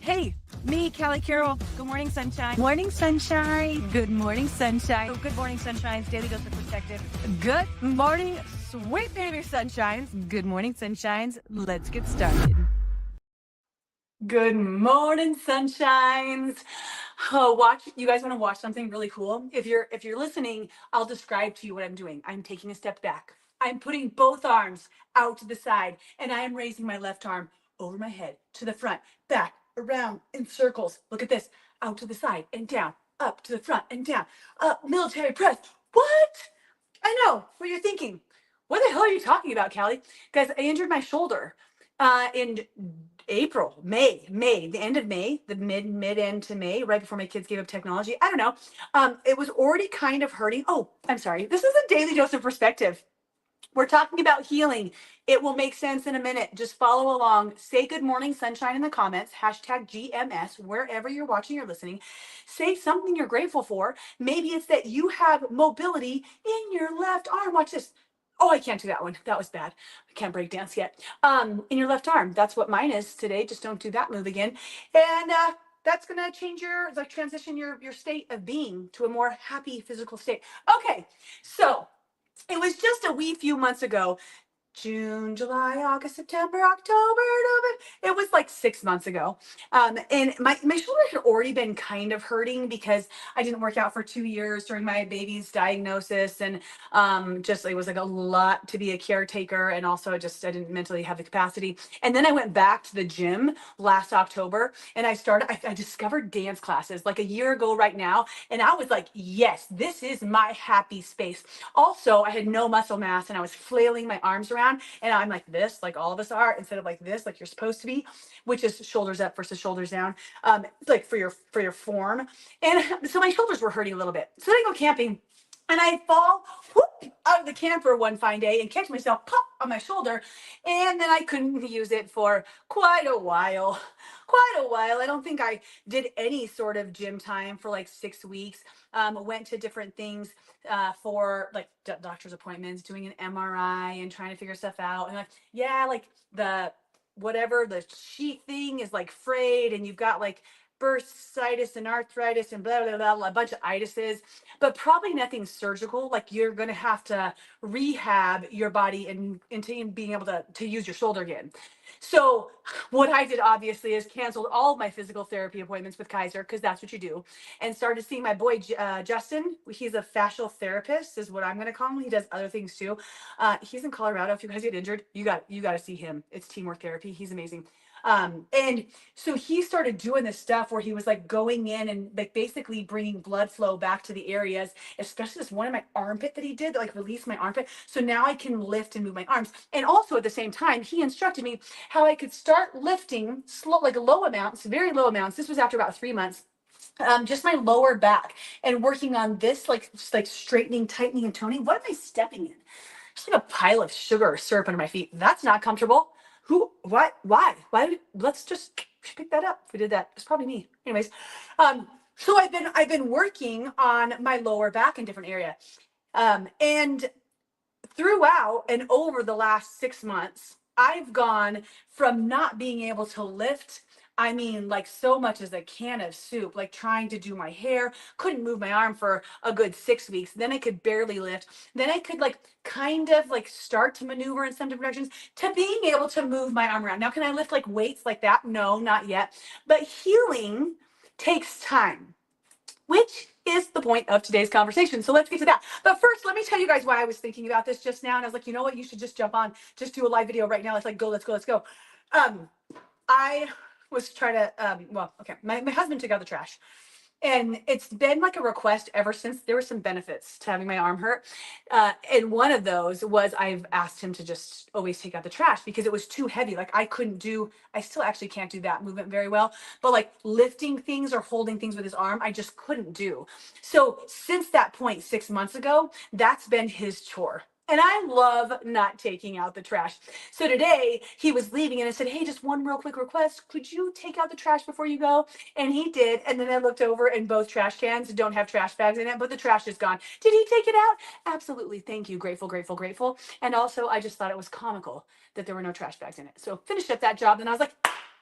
Hey, me, Callie Carroll. Good morning, sunshine. Morning, sunshine. Good morning, sunshine. Oh, good morning, sunshines. Daily dose of perspective. Good morning, sweet baby sunshines. Good morning, sunshines. Let's get started. Good morning, sunshines. Oh, watch. You guys want to watch something really cool? If you're listening, I'll describe to you what I'm doing. I'm taking a step back. I'm putting both arms out to the side, and I am raising my left arm over my head, to the front, back, around, in circles. Look at this. Out to the side and down, up to the front and down. Up, military press. What? I know what you're thinking. What the hell are you talking about, Callie? Guys, I injured my shoulder in May, the end of May, the mid end to May, right before my kids gave up technology. I don't know. It was already kind of hurting. Oh, I'm sorry. This is a daily dose of perspective. We're talking about healing. It will make sense in a minute. Just follow along. Say good morning, sunshine in the comments. Hashtag GMS, wherever you're watching or listening. Say something you're grateful for. Maybe it's that you have mobility in your left arm. Watch this. Oh, I can't do that one. That was bad. I can't break dance yet. In your left arm. That's what mine is today. Just don't do that move again. And that's gonna change transition your state of being to a more happy physical state. Okay, so it was just a wee few months ago. June, July, August, September, October, November. It was like 6 months ago. And my shoulder had already been kind of hurting because I didn't work out for 2 years during my baby's diagnosis. And just it was like a lot to be a caretaker. And also I didn't mentally have the capacity. And then I went back to the gym last October and I discovered dance classes like a year ago right now. And I was like, yes, this is my happy space. Also, I had no muscle mass and I was flailing my arms around. And I'm like this, like all of us are, instead of like this, like you're supposed to be, which is shoulders up versus shoulders down, like for your form. And so my shoulders were hurting a little bit. So then I go camping and I fall whoop, out of the camper one fine day and catch myself pop on my shoulder. And then I couldn't use it for quite a while. I don't think I did any sort of gym time for like 6 weeks. Went to different things for like doctor's appointments, doing an MRI and trying to figure stuff out. And like, yeah, like the sheet thing is like frayed and you've got like bursitis and arthritis and blah, blah, blah, blah, a bunch of itises, but probably nothing surgical. Like you're going to have to rehab your body into being able to use your shoulder again. So what I did obviously is canceled all of my physical therapy appointments with Kaiser, because that's what you do, and started seeing my boy Justin. He's a fascial therapist is what I'm going to call him. He does other things too. He's in Colorado. If you guys get injured, you got to see him. It's teamwork therapy. He's amazing. And so he started doing this stuff where he was like going in and like basically bringing blood flow back to the areas, especially this one in my armpit that he did that like released my armpit. So now I can lift and move my arms. And also at the same time, he instructed me how I could start lifting slow, like low amounts, very low amounts. This was after about 3 months. Just my lower back and working on this, like straightening, tightening, and toning. What am I stepping in? Just like a pile of sugar or syrup under my feet. That's not comfortable. Who? What? Why? Let's just pick that up. If we did that, it's probably me. Anyways, so I've been working on my lower back in different area, and throughout and over the last 6 months, I've gone from not being able to lift. I mean, like so much as a can of soup, like trying to do my hair, couldn't move my arm for a good 6 weeks. Then I could barely lift. Then I could like kind of like start to maneuver in some different directions to being able to move my arm around. Now, can I lift like weights like that? No, not yet. But healing takes time, which is the point of today's conversation. So let's get to that. But first, let me tell you guys why I was thinking about this just now. And I was like, you know what? You should just jump on, just do a live video right now. Let's like, let's go. I was trying to, my husband took out the trash. And it's been like a request ever since. There were some benefits to having my arm hurt. And one of those was I've asked him to just always take out the trash because it was too heavy. Like I still actually can't do that movement very well, but like lifting things or holding things with his arm, I just couldn't do. So since that point, 6 months ago, that's been his chore. And I love not taking out the trash. So today he was leaving and I said, hey, just one real quick request. Could you take out the trash before you go? And he did. And then I looked over and both trash cans don't have trash bags in it, but the trash is gone. Did he take it out? Absolutely. Thank you. Grateful. And also I just thought it was comical that there were no trash bags in it. So finished up that job and I was like,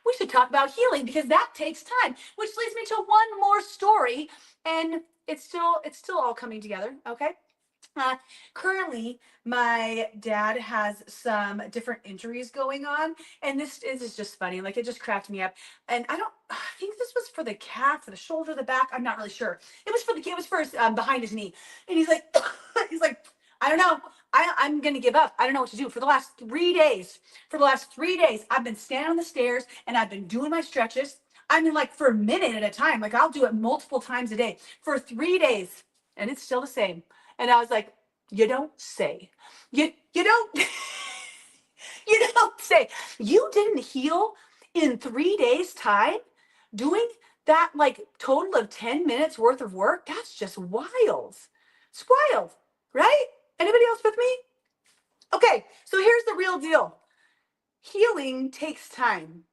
we should talk about healing because that takes time, which leads me to one more story. And it's still all coming together. Okay. Uh, Currently, my dad has some different injuries going on, and this is just funny. Like, it just cracked me up. And I think this was for the calf, for the shoulder, the back. I'm not really sure. It was for his, behind his knee. And he's like, he's like, I don't know. I'm gonna give up. I don't know what to do. For the last 3 days, I've been standing on the stairs and I've been doing my stretches. I mean, like for a minute at a time. Like, I'll do it multiple times a day for 3 days, and it's still the same. And I was like, you don't say. You don't you don't say. You didn't heal in 3 days time doing that, like total of 10 minutes worth of work? That's just wild. It's wild, right? Anybody else with me? Okay, so here's the real deal. Healing takes time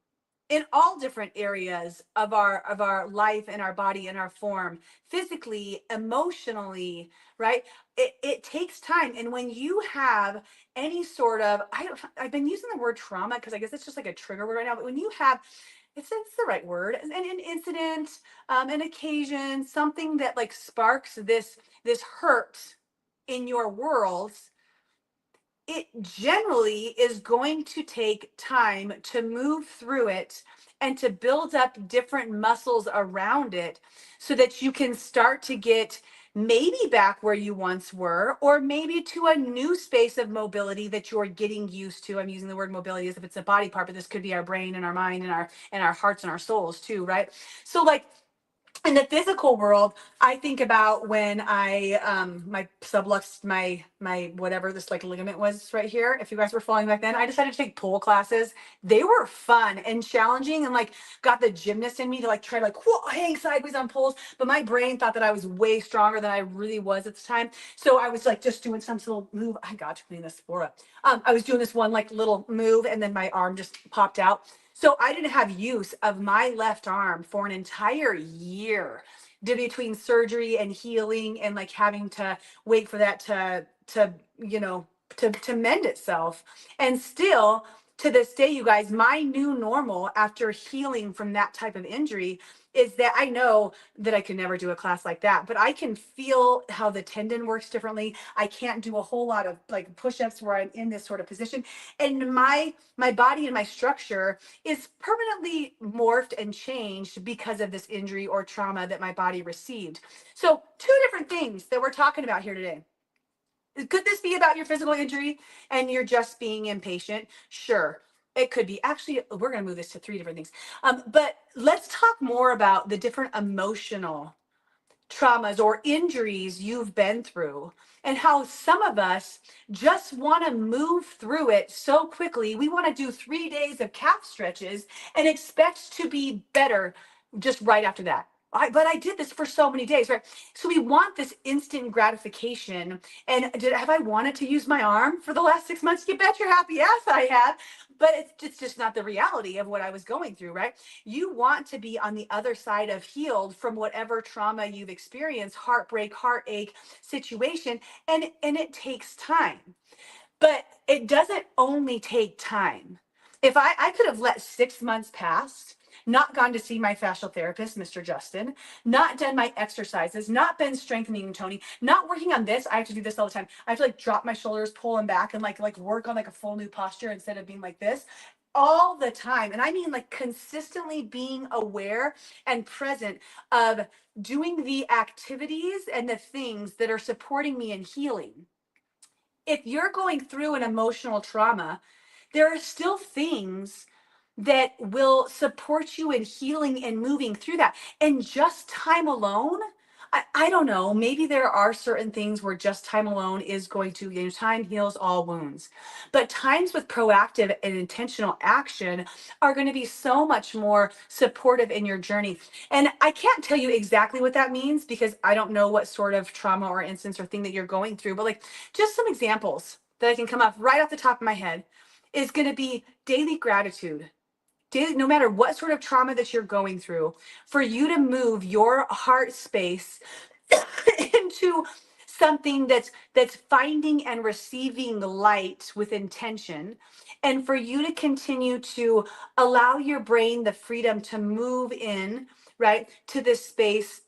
in all different areas of our life and our body and our form, physically, emotionally, right? It takes time. And when you have any sort of, I've been using the word trauma because I guess it's just like a trigger word right now, but when you have, it's the right word, an incident, an occasion, something that like sparks this hurt in your world, it generally is going to take time to move through it and to build up different muscles around it so that you can start to get maybe back where you once were, or maybe to a new space of mobility that you're getting used to. I'm using the word mobility as if it's a body part, but this could be our brain and our mind and our hearts and our souls too, right? So like, in the physical world, I think about when I my sublux, my whatever this like ligament was right here. If you guys were following back then, I decided to take pole classes. They were fun and challenging, and like got the gymnast in me to like try to like hang sideways on poles. But my brain thought that I was way stronger than I really was at the time. So I was like just doing some little move. I got to clean this for up. I was doing this one like little move, and then my arm just popped out. So I didn't have use of my left arm for an entire year, between surgery and healing and like having to wait for that to you know to mend itself. And still to this day, you guys, my new normal after healing from that type of injury is that I know that I could never do a class like that, but I can feel how the tendon works differently. I can't do a whole lot of like push-ups where I'm in this sort of position, and my body and my structure is permanently morphed and changed because of this injury or trauma that my body received. So, two different things that we're talking about here today. Could this be about your physical injury and you're just being impatient? Sure, it could be. Actually, we're going to move this to three different things. But let's talk more about the different emotional traumas or injuries you've been through, and how some of us just want to move through it so quickly. We want to do 3 days of calf stretches and expect to be better just right after that. But I did this for so many days, right? So we want this instant gratification. And have I wanted to use my arm for the last 6 months? You bet your happy ass I have. But it's just not the reality of what I was going through, right? You want to be on the other side of healed from whatever trauma you've experienced, heartbreak, heartache situation, and it takes time. But it doesn't only take time. If I could have let 6 months pass, not gone to see my fascial therapist, Mr. Justin, not done my exercises, not been strengthening Tony, not working on this. I have to do this all the time. I have to like drop my shoulders, pull them back, and like work on like a full new posture instead of being like this all the time. And I mean like consistently being aware and present of doing the activities and the things that are supporting me in healing. If you're going through an emotional trauma, there are still things that will support you in healing and moving through that. And just time alone, I don't know, maybe there are certain things where just time alone is going to, time heals all wounds. But times with proactive and intentional action are going to be so much more supportive in your journey. And I can't tell you exactly what that means because I don't know what sort of trauma or instance or thing that you're going through, but like just some examples that I can come up right off the top of my head is going to be daily gratitude. No matter what sort of trauma that you're going through, for you to move your heart space into something that's finding and receiving light with intention, and for you to continue to allow your brain the freedom to move in, right, to this space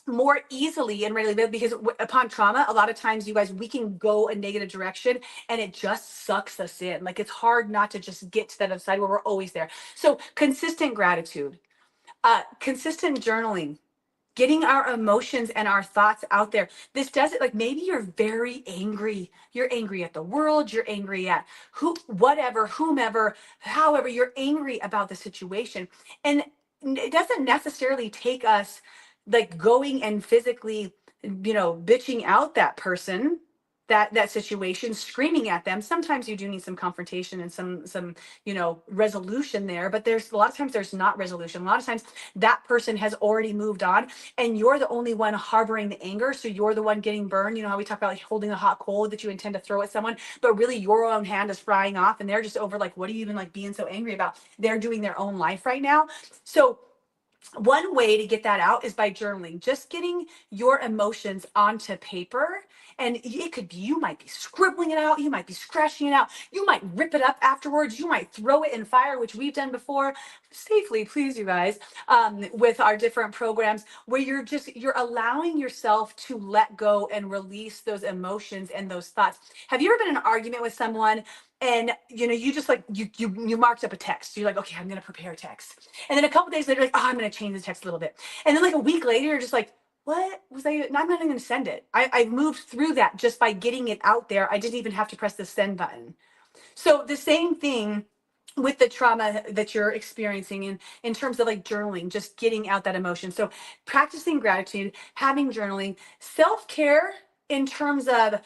more easily and readily, because upon trauma, a lot of times, you guys, we can go a negative direction and it just sucks us in. Like, it's hard not to just get to that other side where we're always there. So consistent gratitude, consistent journaling, getting our emotions and our thoughts out there. This does it. Like, maybe you're very angry. You're angry at the world. You're angry at whatever, whomever, however, you're angry about the situation. And it doesn't necessarily take us like going and physically, bitching out that person, that situation, screaming at them. Sometimes you do need some confrontation and some resolution there, but there's a lot of times there's not resolution. A lot of times that person has already moved on and you're the only one harboring the anger, so you're the one getting burned. You know how we talk about like holding a hot coal that you intend to throw at someone, but really your own hand is frying off and they're just over like, what are you even like being so angry about? They're doing their own life right now. So one way to get that out is by journaling, just getting your emotions onto paper. And it could be, you might be scribbling it out, you might be scratching it out, you might rip it up afterwards, you might throw it in fire, which we've done before safely, please, you guys, with our different programs, where you're allowing yourself to let go and release those emotions and those thoughts. Have you ever been in an argument with someone and you just like you marked up a text, you're like, okay, I'm gonna prepare a text, and then a couple days later, like, oh, I'm gonna change the text a little bit, and then like a week later, you're just like, what was I? I'm not even gonna send it. I moved through that just by getting it out there. I didn't even have to press the send button. So the same thing with the trauma that you're experiencing in terms of like journaling, just getting out that emotion. So practicing gratitude, having journaling, self-care in terms of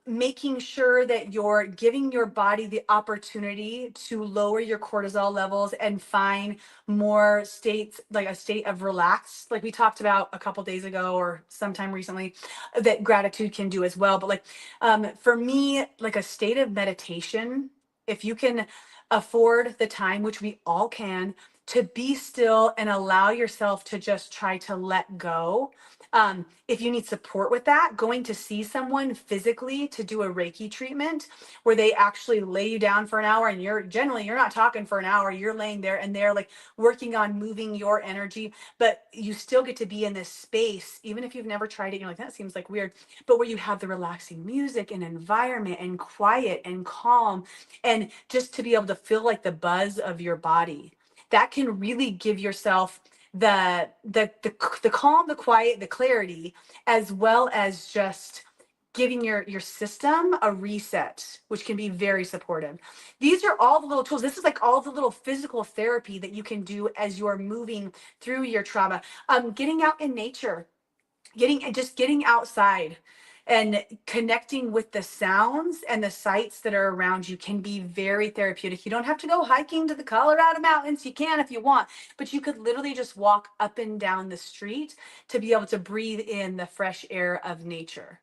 making sure that you're giving your body the opportunity to lower your cortisol levels and find more states, like a state of relax, like we talked about a couple days ago or sometime recently, that gratitude can do as well. But like for me, like a state of meditation, if you can afford the time, which we all can, to be still and allow yourself to just try to let go. If you need support with that, going to see someone physically to do a Reiki treatment where they actually lay you down for an hour, and you're not talking for an hour, you're laying there and they're like working on moving your energy, but you still get to be in this space, even if you've never tried it. You're like, that seems like weird, but where you have the relaxing music and environment and quiet and calm, and just to be able to feel like the buzz of your body, that can really give yourself the calm, the quiet, the clarity, as well as just giving your system a reset, which can be very supportive. These are all the little tools. This is like all the little physical therapy that you can do as you're moving through your trauma. Getting out in nature, getting outside and connecting with the sounds and the sights that are around you can be very therapeutic. You don't have to go hiking to the Colorado mountains. You can if you want, but you could literally just walk up and down the street to be able to breathe in the fresh air of nature.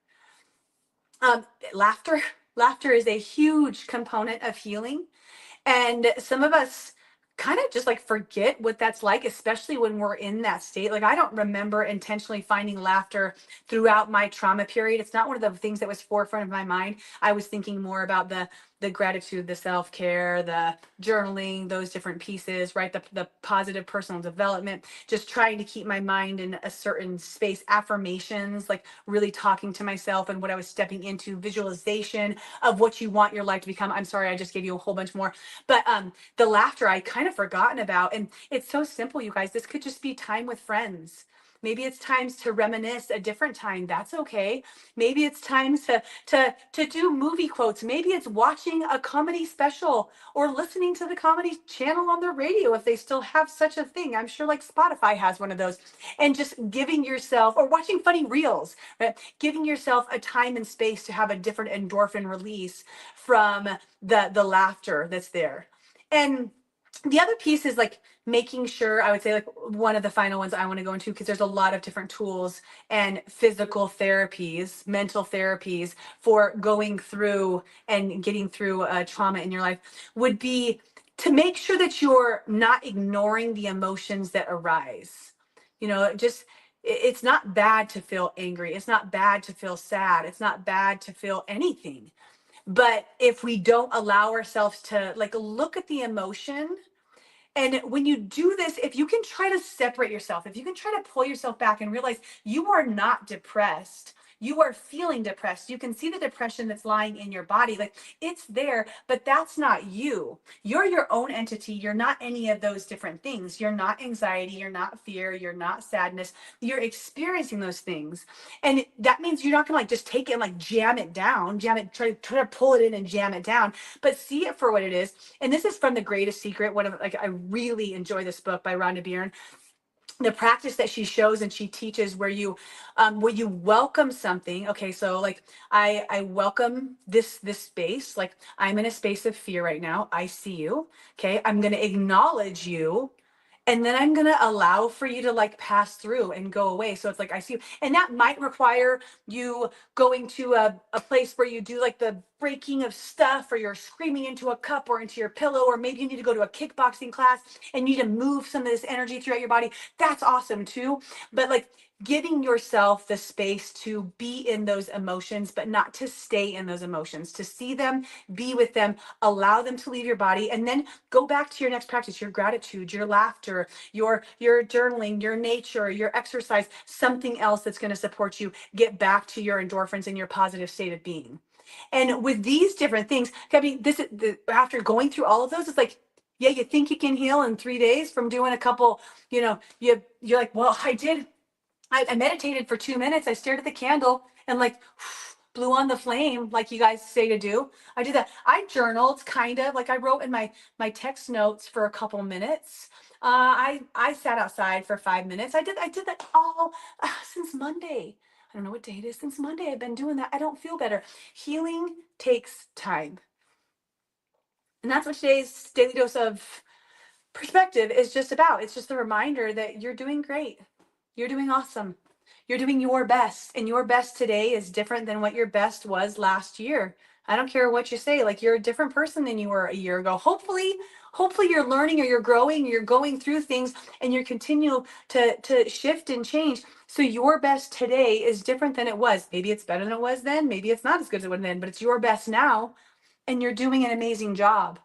Laughter. Laughter is a huge component of healing. And some of us kind of just like forget what that's like, especially when we're in that state. Like, I don't remember intentionally finding laughter throughout my trauma period. It's not one of the things that was forefront of my mind. I was thinking more about the gratitude, the self-care, the journaling, those different pieces, right? The positive personal development, just trying to keep my mind in a certain space, affirmations, like really talking to myself and what I was stepping into, visualization of what you want your life to become. I'm sorry, I just gave you a whole bunch more. But the laughter I kind of forgotten about. And it's so simple, you guys. This could just be time with friends. Maybe it's times to reminisce a different time. That's okay. Maybe it's times to do movie quotes. Maybe it's watching a comedy special or listening to the comedy channel on the radio if they still have such a thing. I'm sure like Spotify has one of those. And just giving yourself, or watching funny reels, right? Giving yourself a time and space to have a different endorphin release from the laughter that's there. And the other piece is like making sure, I would say, like one of the final ones I want to go into, because there's a lot of different tools and physical therapies, mental therapies for going through and getting through trauma in your life, would be to make sure that you're not ignoring the emotions that arise. Just It's not bad to feel angry. It's not bad to feel sad. It's not bad to feel anything. But if we don't allow ourselves to like look at the emotion, and when you do this, if you can try to separate yourself, if you can try to pull yourself back and realize you are not depressed, you are feeling depressed. You can see the depression that's lying in your body. Like it's there, but that's not you. You're your own entity. You're not any of those different things. You're not anxiety. You're not fear. You're not sadness. You're experiencing those things. And that means you're not going to like just take it and like jam it down, jam it, try to pull it in and jam it down, but see it for what it is. And this is from The Greatest Secret. One of like, I really enjoy this book by Rhonda Byrne. The practice that she shows and she teaches where you welcome something. Okay, so like I welcome this space. Like I'm in a space of fear right now. I see you. Okay, I'm going to acknowledge you, and then I'm going to allow for you to like pass through and go away. So it's like I see you, and that might require you going to a place where you do like the breaking of stuff, or you're screaming into a cup or into your pillow, or maybe you need to go to a kickboxing class and you need to move some of this energy throughout your body. That's awesome too. But like giving yourself the space to be in those emotions, but not to stay in those emotions, to see them, be with them, allow them to leave your body, and then go back to your next practice, your gratitude, your laughter, your journaling, your nature, your exercise, something else that's going to support you get back to your endorphins and your positive state of being. And with these different things, I mean, this is after going through all of those, it's like, yeah, you think you can heal in 3 days from doing a couple, you're like, well, I meditated for 2 minutes. I stared at the candle and like blew on the flame, like you guys say to do. I did that. I journaled kind of like I wrote in my text notes for a couple minutes. I sat outside for 5 minutes. I did that all since Monday. I don't know what day it is. Since Monday, I've been doing that. I don't feel better. Healing takes time. And that's what today's daily dose of perspective is just about. It's just a reminder that you're doing great. You're doing awesome. You're doing your best. And your best today is different than what your best was last year. I don't care what you say. Like you're a different person than you were a year ago. Hopefully you're learning, or you're growing, you're going through things, and you're continue to shift and change. So your best today is different than it was. Maybe it's better than it was then. Maybe it's not as good as it was then, but it's your best now. And you're doing an amazing job.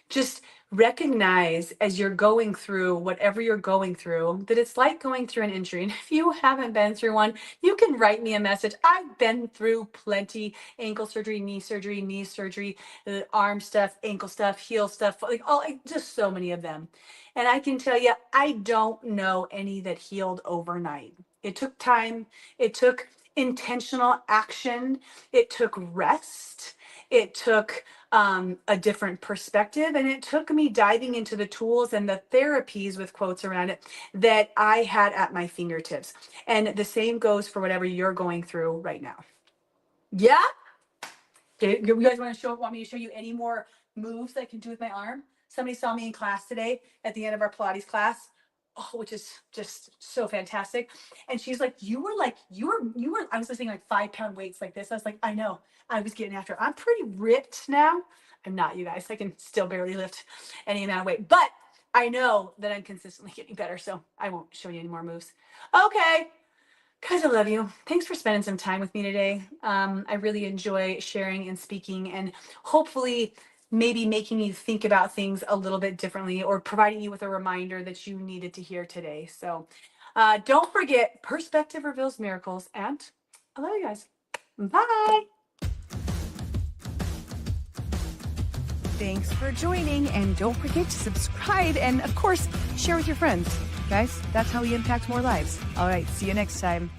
Just recognize as you're going through whatever you're going through that it's like going through an injury. And if you haven't been through one, you can write me a message. I've been through plenty: ankle surgery, knee surgery, arm stuff, ankle stuff, heel stuff, just so many of them. And I can tell you, I don't know any that healed overnight. It took time. It took intentional action. It took rest. It took a different perspective, and it took me diving into the tools and the therapies, with quotes around it, that I had at my fingertips. And the same goes for whatever you're going through right now. Yeah. Okay, you guys want me to show you any more moves that I can do with my arm? Somebody saw me in class today at the end of our Pilates class. Oh, which is just so fantastic. And she's like, you were, I was lifting like 5-pound weights like this. I was like, I know, I was getting after it. I'm pretty ripped now. I'm not, you guys. I can still barely lift any amount of weight, but I know that I'm consistently getting better. So I won't show you any more moves. Okay. Guys, I love you. Thanks for spending some time with me today. I really enjoy sharing and speaking, and hopefully maybe making you think about things a little bit differently, or providing you with a reminder that you needed to hear today. So don't forget, perspective reveals miracles, and I love you guys. Bye. Thanks for joining, and don't forget to subscribe and, of course, share with your friends. Guys, that's how we impact more lives. All right, see you next time.